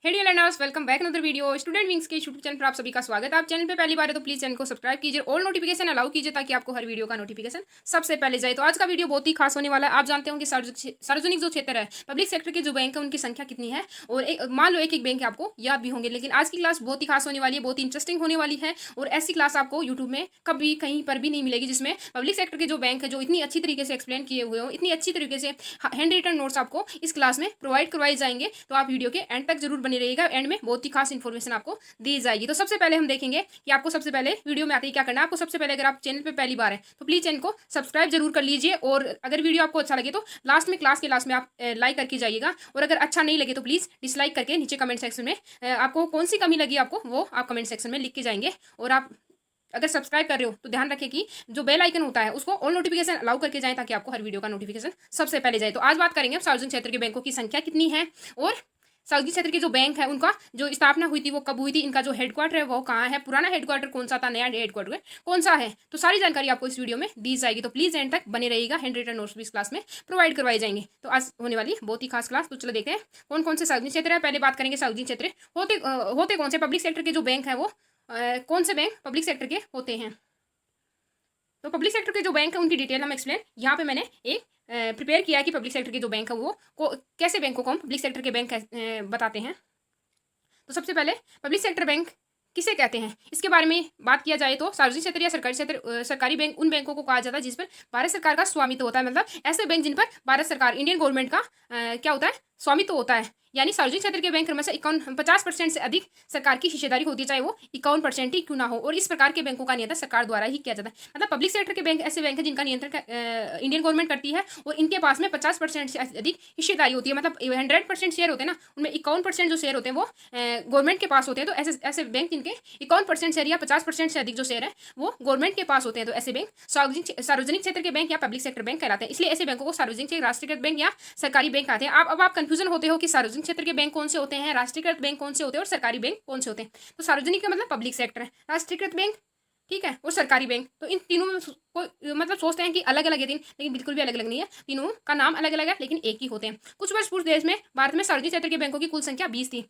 हेडियो learners welcome back another video student wings के YouTube channel पर आप सभी का स्वागत है। आप चैनल पे पहली बार है तो प्लीज चैनल को सब्सक्राइब कीजिए और नोटिफिकेशन अलाउ कीजिए ताकि आपको हर वीडियो का नोटिफिकेशन सबसे पहले जाए। तो आज का वीडियो बहुत ही खास होने वाला है। आप जानते होंगे सार्वजनिक जो क्षेत्र है, पब्लिक सेक्टर के जो बैंक है उनकी संख्या कितनी है, और मान लो एक एक बैंक है, आपको याद भी होंगे। लेकिन आज की क्लास बहुत ही खास होने वाली है, बहुत ही इंटरेस्टिंग होने वाली है, और ऐसी क्लास आपको यूट्यूब में कभी कहीं पर भी नहीं मिलेगी जिसमें पब्लिक सेक्टर के जो बैंक है जो इतनी अच्छी तरीके से एक्सप्लेन किए हुए हो, इतनी अच्छी तरीके से हैंड रिटन नोट्स आपको इस क्लास में प्रोवाइड करवाए जाएंगे। तो आप वीडियो के एंड तक जरूर बने रहिएगा, एंड में बहुत ही खास इन्फॉर्मेशन आपको दी जाएगी। तो सबसे पहले हम देखेंगे कि आपको सबसे पहले वीडियो में आते ही क्या करना है। आपको सबसे पहले, अगर आप चैनल पे पहली बार है तो प्लीज चैनल को सब्सक्राइब जरूर कर लीजिए, और अगर वीडियो आपको अच्छा लगे तो लास्ट में, क्लास के लास्ट में आप लाइक करके जाइएगा, और अगर अच्छा नहीं लगे तो प्लीज डिसलाइक करके नीचे कमेंट सेक्शन में आपको कौन सी कमी लगी आपको वो आप कमेंट सेक्शन में लिख के जाएंगे। और आप अगर सब्सक्राइब कर रहे हो तो ध्यान रखें कि जो बेल आइकन होता है उसको ऑल नोटिफिकेशन अलाउ करके जाएं ताकि आपको हर वीडियो का नोटिफिकेशन सबसे पहले जाए। तो आज बात करेंगे सार्वजनिक क्षेत्र के बैंकों की संख्या कितनी है, और सार्वजनिक क्षेत्र के जो बैंक है उनका जो स्थापना हुई थी वो कब हुई थी, इनका जो हेडक्वार्टर है वो कहाँ है, पुराना हेडक्वार्टर कौन सा था, नया हेडक्वार्टर कौन सा है। तो सारी जानकारी आपको इस वीडियो में दी जाएगी। तो प्लीज एंड तक बने रहिएगा, हैंड रिटन नोट्स भी इस क्लास में प्रोवाइड करवाए जाएंगे। तो आज होने वाली बहुत ही खास क्लास। तो चलो देखते हैं कौन कौन से सार्वजनिक क्षेत्र है। पहले बात करेंगे सार्वजनिक क्षेत्र होते कौन से, पब्लिक सेक्टर के जो बैंक है वो कौन से बैंक पब्लिक सेक्टर के होते हैं। तो पब्लिक सेक्टर के जो बैंक है उनकी डिटेल हम एक्सप्लेन यहाँ पे मैंने एक प्रिपेयर किया है कि पब्लिक सेक्टर के जो बैंक है वो कैसे बैंकों को हम पब्लिक सेक्टर के बैंक बताते हैं। तो सबसे पहले पब्लिक सेक्टर बैंक किसे कहते हैं, इसके बारे में बात किया जाए तो सार्वजनिक क्षेत्र या सरकारी क्षेत्र सरकारी बैंक उन बैंकों को कहा जाता है जिस पर भारत सरकार का स्वामित्व होता है। मतलब ऐसे बैंक जिन पर भारत सरकार, इंडियन गवर्नमेंट का क्या होता है, स्वामित्व होता है। यानी सार्वजनिक क्षेत्र के बैंक में से 50% से अधिक सरकार की हिस्सेदारी होती है, चाहे वो 51% ही क्यों ना हो। और इस प्रकार के बैंकों का नियंत्रण सरकार द्वारा ही किया जाता है। मतलब पब्लिक सेक्टर के बैंक ऐसे बैंक है जिनका नियंत्रण इंडियन गवर्नमेंट करती है, और इनके पास में 50% से अधिक हिस्सेदारी होती है। मतलब 100% शेयर होते हैं ना, उनमें 51% जो शेयर होते हैं वो गवर्नमेंट के पास होते हैं। तो ऐसे ऐसे बैंक जिनके 51% शेयर या 50% से अधिक जो शेयर है वो गवर्नमेंट के पास होते हैं, तो ऐसे बैंक सार्वजनिक क्षेत्र के बैंक या पब्लिक सेक्टर बैंक कहलाते हैं। इसलिए ऐसे बैंकों को सार्वजनिक राष्ट्रीयकृत बैंक या सरकारी बैंक कहते हैं। अब आप कंफ्यूजन होते हो कि सार्वजनिक क्षेत्र के बैंक कौन से होते हैं, राष्ट्रीयकृत बैंक कौन से होते हैं, और सरकारी बैंक कौन से होते हैं। तो सार्वजनिक का मतलब पब्लिक सेक्टर है, राष्ट्रीयकृत बैंक ठीक है, और सरकारी बैंक। तो इन तीनों में कोई मतलब सोचते हैं कि अलग अलग है तीन, लेकिन बिल्कुल भी अलग अलग नहीं है। तीनों का नाम अलग अलग है लेकिन एक ही होते हैं। कुछ वर्ष पूर्व देश में, भारत में सार्वजनिक क्षेत्र के बैंकों की कुल संख्या 20 थी।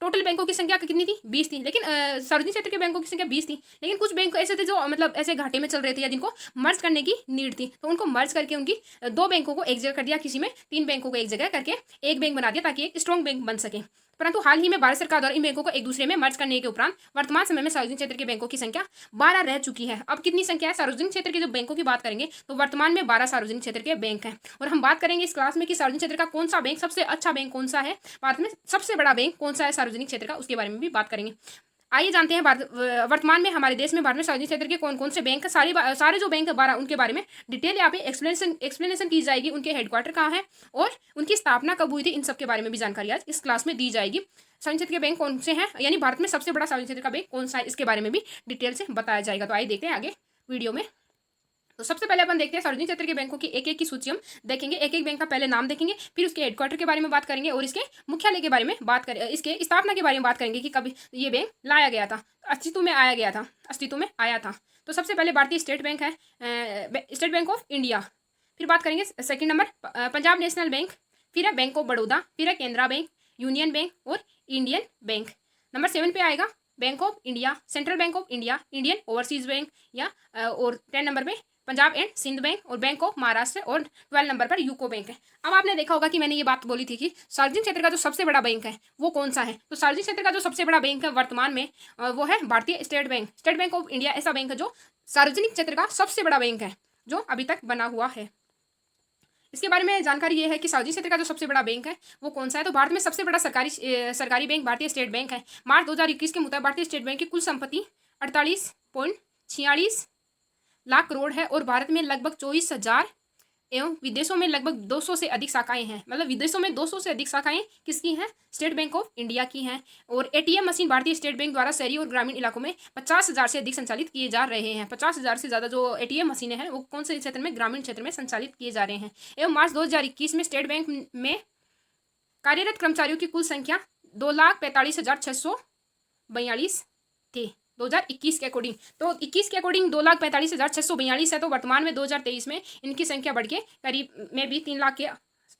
टोटल बैंकों की संख्या कितनी थी, 20 थी। लेकिन सार्वजनिक क्षेत्र के बैंकों की संख्या 20 थी, लेकिन कुछ बैंक ऐसे थे जो मतलब ऐसे घाटे में चल रहे थे या जिनको मर्ज करने की नीड थी, तो उनको मर्ज करके उनकी 2 बैंकों को एक जगह कर दिया, किसी में 3 बैंकों को एक जगह करके एक बैंक बना दिया ताकि एक स्ट्रॉन्ग बैंक बन सके। परंतु हाल ही में भारत सरकार द्वारा इन बैंकों को एक दूसरे में मर्ज करने के उपरांत वर्तमान समय में सार्वजनिक क्षेत्र के बैंकों की संख्या 12 रह चुकी है। अब कितनी संख्या है सार्वजनिक क्षेत्र के जो बैंकों की बात करेंगे तो वर्तमान में 12 सार्वजनिक क्षेत्र के बैंक हैं। और हम बात करेंगे इस क्लास में कि सार्वजनिक क्षेत्र का कौन सा बैंक सबसे अच्छा बैंक कौन सा है, भारत में सबसे बड़ा बैंक कौन सा है सार्वजनिक क्षेत्र का, उसके बारे में भी बात करेंगे। आइए जानते हैं वर्तमान में हमारे देश में भारत में सार्वजनिक क्षेत्र के कौन कौन से बैंक है। सारे जो बैंक है 12 उनके बारे में डिटेल यहाँ पे एक्सप्लेनेशन की जाएगी। उनके हेडक्वार्टर कहाँ है और उनकी स्थापना कब हुई थी, इन सब के बारे में भी जानकारी आज इस क्लास में दी जाएगी। सार्वजनिक क्षेत्र के बैंक कौन से हैं, यानी भारत में सबसे बड़ा सार्वजनिक क्षेत्र का बैंक कौन सा है, इसके बारे में भी डिटेल से बताया जाएगा। तो आइए देखते हैं आगे वीडियो में। तो सबसे पहले अपन देखते हैं सार्वजनिक क्षेत्र के बैंकों की एक एक की सूची हम देखेंगे। एक एक बैंक का पहले नाम देखेंगे, फिर उसके हेडक्वार्टर के बारे में बात करेंगे, और इसके मुख्यालय के बारे में बात करें, इसके स्थापना के बारे में बात करेंगे कि कब ये बैंक लाया गया था, अस्तित्व में आया था। तो सबसे पहले भारतीय स्टेट बैंक है, स्टेट बैंक ऑफ इंडिया। फिर बात करेंगे second number Punjab national bank, फिर है बैंक ऑफ बड़ौदा, फिर है केनरा बैंक, यूनियन बैंक और इंडियन बैंक। नंबर 7 पे आएगा bank of India, central bank of India, Indian overseas bank या और 10 नंबर पे पंजाब एंड सिंध बैंक और बैंक ऑफ महाराष्ट्र, और 12 नंबर पर यूको बैंक है। अब आपने देखा होगा कि मैंने ये बात बोली थी कि सार्वजनिक क्षेत्र का जो सबसे बड़ा बैंक है वो कौन सा है। तो सार्वजनिक क्षेत्र का जो सबसे बड़ा बैंक है वर्तमान में वो है भारतीय स्टेट बैंक ऑफ इंडिया। ऐसा बैंक है जो सार्वजनिक क्षेत्र का सबसे बड़ा बैंक है जो अभी तक बना हुआ है। इसके बारे में जानकारी ये है कि सार्वजनिक क्षेत्र का जो सबसे बड़ा बैंक है वो कौन सा है। तो भारत में सबसे बड़ा सरकारी बैंक भारतीय स्टेट बैंक है। मार्च 2021 के मुताबिक भारतीय स्टेट बैंक की कुल संपत्ति 48.46 लाख करोड़ है, और भारत में लगभग 24,000 एवं विदेशों में लगभग 200 से अधिक शाखाएं हैं। मतलब विदेशों में 200 से अधिक शाखाएं किसकी हैं, स्टेट बैंक ऑफ इंडिया की हैं। और एटीएम मशीन भारतीय स्टेट बैंक द्वारा शहरी और ग्रामीण इलाकों में 50,000 से अधिक संचालित किए जा रहे हैं। 50,000 से ज़्यादा जो एटीएम मशीनें हैं वो कौन से क्षेत्र में, ग्रामीण क्षेत्र में संचालित किए जा रहे हैं। एवं मार्च 2021 में स्टेट बैंक में कार्यरत कर्मचारियों की कुल संख्या 2,45,642 थे 2021 के अकॉर्डिंग। तो 21 के अकॉर्डिंग 2,45,642 है। तो वर्तमान में 2023 में इनकी संख्या बढ़ के करीब में भी 3 लाख के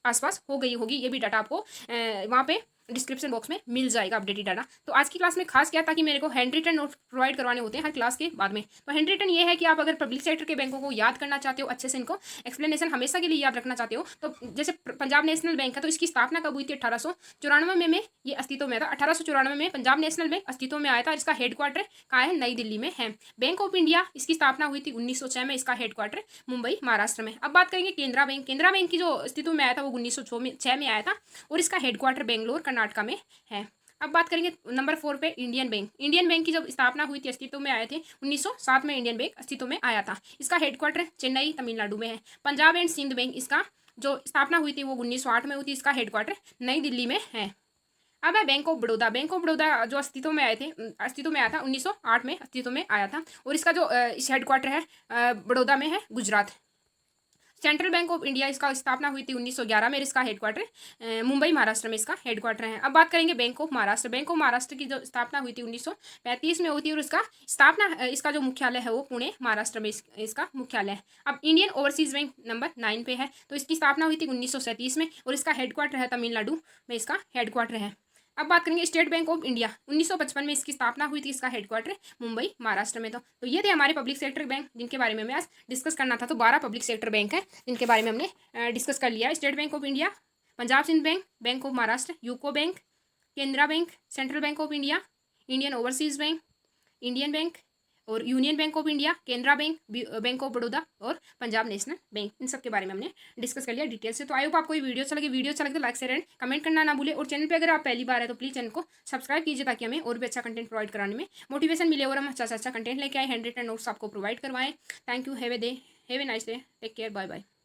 आसपास हो गई होगी। ये भी डाटा आपको वहाँ पे डिस्क्रिप्शन बॉक्स में मिल जाएगा अपडेटेड डाटा। तो आज की क्लास में खास क्या था कि मेरे को हैंड रिटन नोट प्रोवाइड करवाने होते हैं हर क्लास के बाद में। तो हैंड रिटन ये है कि आप अगर पब्लिक सेक्टर के बैंकों को याद करना चाहते हो, अच्छे से इनको एक्सप्लेनेशन हमेशा के लिए याद रखना चाहते हो, तो जैसे पंजाब नेशनल बैंक है, तो इसकी स्थापना कब हुई थी? 1894 में ये अस्तित्व में था। 1894 में पंजाब नेशनल बैंक अस्तित्व में आया था। इसका हेडक्वार्टर कहाँ है? नई दिल्ली में है। बैंक ऑफ इंडिया, इसकी स्थापना हुई थी 1906 में। इसका हेडक्वार्टर मुंबई महाराष्ट्र में। अब बात करेंगे केनरा बैंक। केनरा बैंक की जो अस्तित्व में आया था वो 1906 में आया था और इसका हेडक्वार्टर बेंगलोर कर्नाटक में है। अब बात करेंगे नंबर 4 पे इंडियन बैंक। इंडियन बैंक की जब स्थापना हुई थी, अस्तित्व में आए थे 1907 में इंडियन बैंक अस्तित्व में आया था। इसका हेडक्वार्टर चेन्नई तमिलनाडु में है। पंजाब एंड सिंध बैंक, इसका जो स्थापना हुई थी वो 1908 में हुई थी। इसका हेडक्वार्टर नई दिल्ली में है। अब है bank of Baroda. Bank of Baroda जो अस्तित्व में आया था 1908 में अस्तित्व में आया था और इसका जो इस हेडक्वार्टर है बड़ौदा में है, Gujarat. Central bank of India, इसका स्थापना हुई थी 1911 में। इसका हेडक्वार्टर मुंबई महाराष्ट्र में इसका हेडक्वार्टर है। अब बात करेंगे bank of Maharashtra. Bank of Maharashtra की जो स्थापना हुई थी 1935 में हुई थी और इसका जो मुख्यालय है वो पुणे महाराष्ट्र में इसका मुख्यालय है। अब इंडियन ओवरसीज बैंक नंबर 9 पे है। तो इसकी स्थापना हुई थी 1937 में और इसका हेडक्वार्टर है तमिलनाडु में, इसका हेडक्वार्टर है। अब बात करेंगे स्टेट बैंक ऑफ इंडिया। 1955 में इसकी स्थापना हुई थी। इसका हेडक्वार्टर मुंबई महाराष्ट्र में। तो ये थे हमारे पब्लिक सेक्टर बैंक जिनके बारे में हमें आज डिस्कस करना था। तो 12 पब्लिक सेक्टर बैंक है जिनके बारे में हमने डिस्कस कर लिया। State bank of India, Punjab Sindh bank, bank of Maharashtra, UCO bank, Canara bank, central bank of India, Indian overseas bank, Indian bank और union bank of India, Canara bank, bank of Baroda और पंजाब नेशनल बैंक। इन सब के बारे में हमने डिस्कस कर लिया डिटेल से। तो आई होप आपको ये वीडियो अच्छा लगे तो लाइक शेयर एंड कमेंट करना ना भूले। और चैनल पे अगर आप पहली बार है तो प्लीज़ चैनल को सब्सक्राइब कीजिए ताकि हमें और भी अच्छा कंटेंट प्रोवाइड कराने में मोटिवेशन मिले और हम अच्छा से अच्छा कंटेंट लेके आए, हैंड रिटन नोट्स आपको प्रोवाइड करवाएं। Thank you. Have a nice day. Take care. Bye bye.